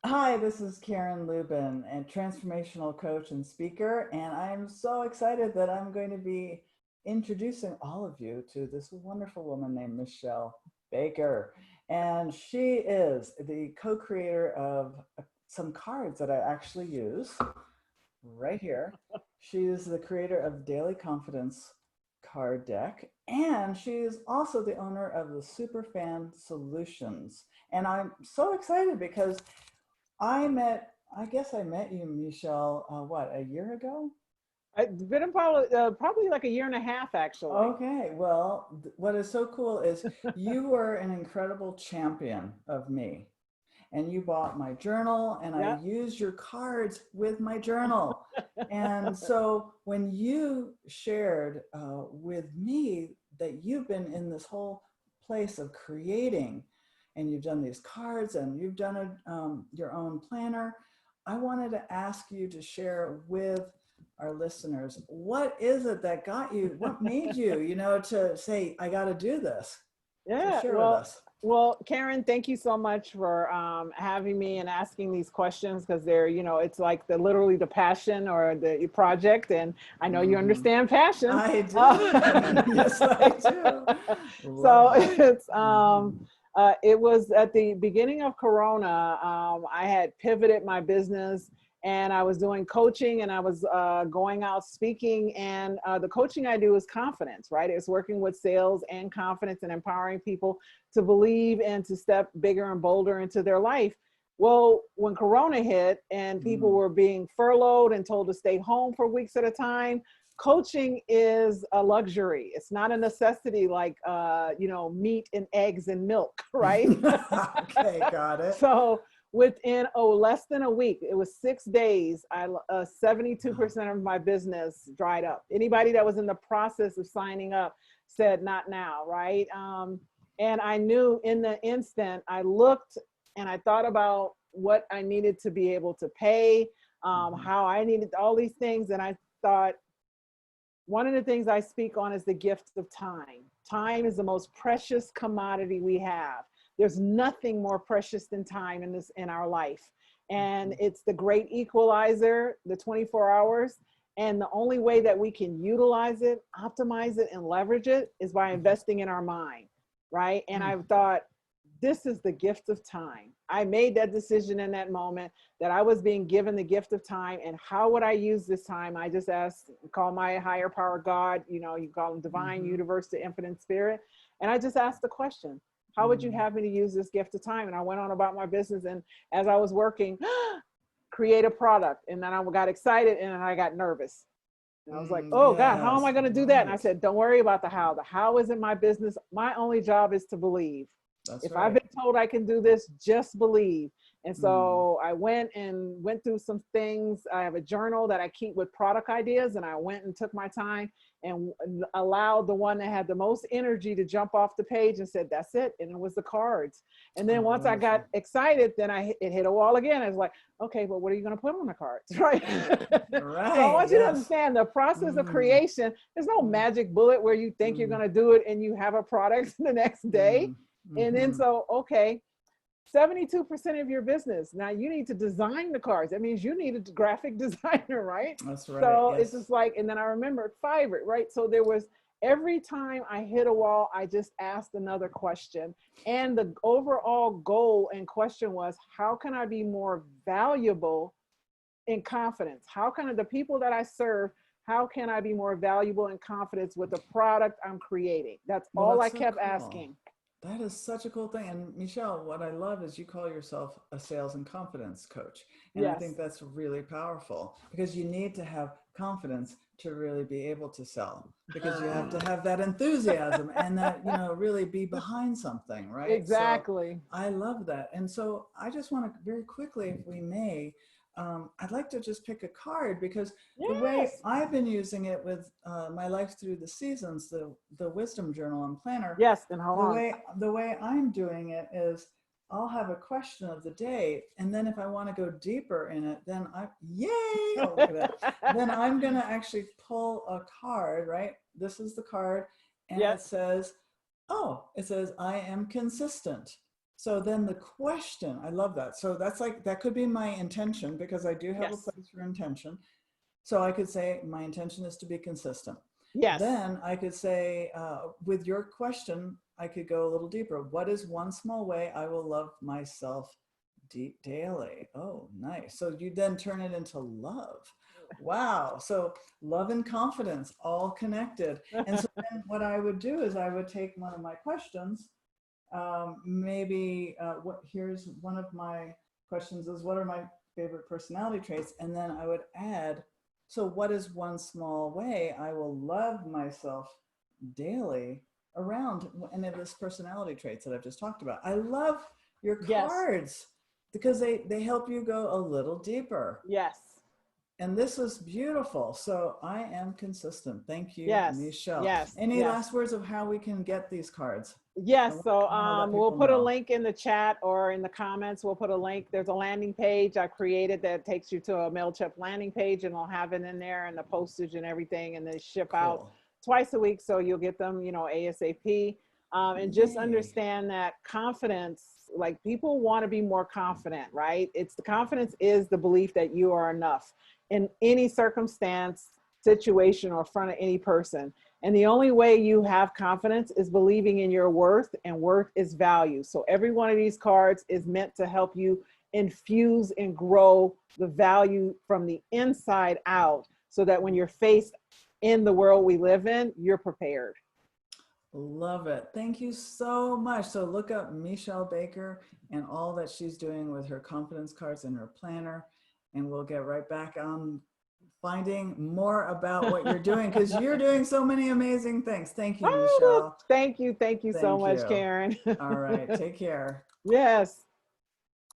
Hi, this is Karin Lubin, a transformational coach and speaker, and I'm so excited that I'm going to be introducing all of you to this wonderful woman named MeShell Baker. And she is the co-creator of some cards that I actually use right here. She is the creator of Daily Confidence card deck, and she is also the owner of the Superfan Solutions. And I'm so excited because I guess I met you, Michelle, what, a year ago? It's been probably like a year and a half, actually. Okay, well, what is so cool is you were an incredible champion of me. And you bought my journal, and I Yeah. used your cards with my journal. And so when you shared with me that you've been in this whole place of creating, and you've done these cards, and you've done your own planner, I wanted to ask you to share with our listeners, what is it that got you, what made you, to say, I got to do this? So Yeah. share with Well, us. well, Karen, thank you so much for having me and asking these questions because it's like literally the passion or the project, and I know you Mhm. understand passion. I do. Uh, Yes, I do. Love so that. Mhm. it was at the beginning of Corona. I had pivoted my business and I was doing coaching and I was going out speaking. And the coaching I do is confidence, right? It's working with sales and confidence and empowering people to believe and to step bigger and bolder into their life. Well, when Corona hit and people Mhm. were being furloughed and told to stay home for weeks at a time, coaching is a luxury. It's not a necessity like meat and eggs and milk, right? Okay, got it. So within less than a week, it was 6 days, I 72% of my business dried up. Anybody that was in the process of signing up said not now, right? And I knew in the instant, I looked and I thought about what I needed to be able to pay, Mhm. how I needed all these things, and I thought one of the things I speak on is the gift of time. Time is the most precious commodity we have. There's nothing more precious than time in our life. And Mhm. it's the great equalizer, the 24 hours. And the only way that we can utilize it, optimize it, and leverage it is by Mhm. investing in our mind, right? And Mhm. I thought, this is the gift of time. I made that decision in that moment that I was being given the gift of time, and how would I use this time? I just asked, call my higher power God, you call him divine, Mhm. universe, the infinite spirit. And I just asked the question, how would you Mhm. have me to use this gift of time? And I went on about my business. And as I was working, create a product. And then I got excited and then I got nervous. And I was like, oh God, how am Yes, I going to do that? And I right. said, don't worry about the how. The how isn't my business. My only job is to believe. That's If I've right. been told I can do this, just believe. And Mm. so I went through some things. I have a journal that I keep with product ideas, and I went and took my time and allowed the one that had the most energy to jump off the page and said, that's it. And it was the cards. And then Oh, once I got wonderful. excited, then it hit a wall again. I was like, okay, but what are you going to put on the cards? Right. So I Right, want you to yes. understand the process of Mm. creation. There's no Mm. magic bullet where you think you're Mm. going to do it and you have a product the next day. Mm. And then Mhm. so, okay, 72% of your business. Now you need to design the cards. That means you need a graphic designer, right? That's right. So it's Yes. just like, and then I remembered Fiverr, right? So there was every time I hit a wall, I just asked another question. And the overall goal and question was, how can I be more valuable in confidence? How can the people that I serve, how can I be more valuable in confidence with the product I'm creating? That's Well, all I that's so kept cool. asking. That is such a cool thing. And Michelle, what I love is you call yourself a sales and confidence coach. And I think Yes, that's really powerful because you need to have confidence to really be able to sell because you have to have that enthusiasm and that, really be behind something, right? So exactly. I love that. And so I just want to very quickly, if we may, I'd like to just pick a card because the way Yes. I've been using it with my life through the seasons, the wisdom journal and planner, Yes. And hold the on. way the way I'm doing it is I'll have a question of the day, and then if I want to go deeper in it, then yay! Oh, look at that. Then I'm gonna actually pull a card, right? This is the card, and Yep. it says, oh, it says I am consistent. So then the question, I love that. So that's like, that could be my intention, because I do have a Yes. place for intention. So I could say, my intention is to be consistent. Yes. Then I could say, with your question, I could go a little deeper. What is one small way I will love myself daily? Oh, nice. So you then turn it into love. Wow. So love and confidence, all connected. And so then what I would do is I would take one of my questions. Maybe here's one of my questions is, what are my favorite personality traits? And then I would add, so what is one small way I will love myself daily around any of this personality traits that I've just talked about? I love your Yes. cards because they help you go a little deeper. Yes. And this is beautiful. So I am consistent. Thank you, Yes. MeShell. Yes. Any Yes. last words of how we can get these cards? I Yes, so want to let we'll people put a know. link in the chat or in the comments. We'll put a link. There's a landing page I created that takes you to a MailChimp landing page, and I'll have it in there and the postage and everything, and they ship out Cool. twice a week, so you'll get them, ASAP. And just Yay. understand that confidence, like people want to be more confident, right? It's the confidence is the belief that you are enough in any circumstance, situation, or in front of any person. And the only way you have confidence is believing in your worth, and worth is value. So every one of these cards is meant to help you infuse and grow the value from the inside out, so that when you're faced in the world we live in, you're prepared. Love it. Thank you so much. So look up MeShell Baker and all that she's doing with her confidence cards and her planner. And we'll get right back on finding more about what you're doing, because you're doing so many amazing things. Thank you, Oh, MeShell. thank you. Thank you so Thank much, you. Karen. All right. Take care. Yes.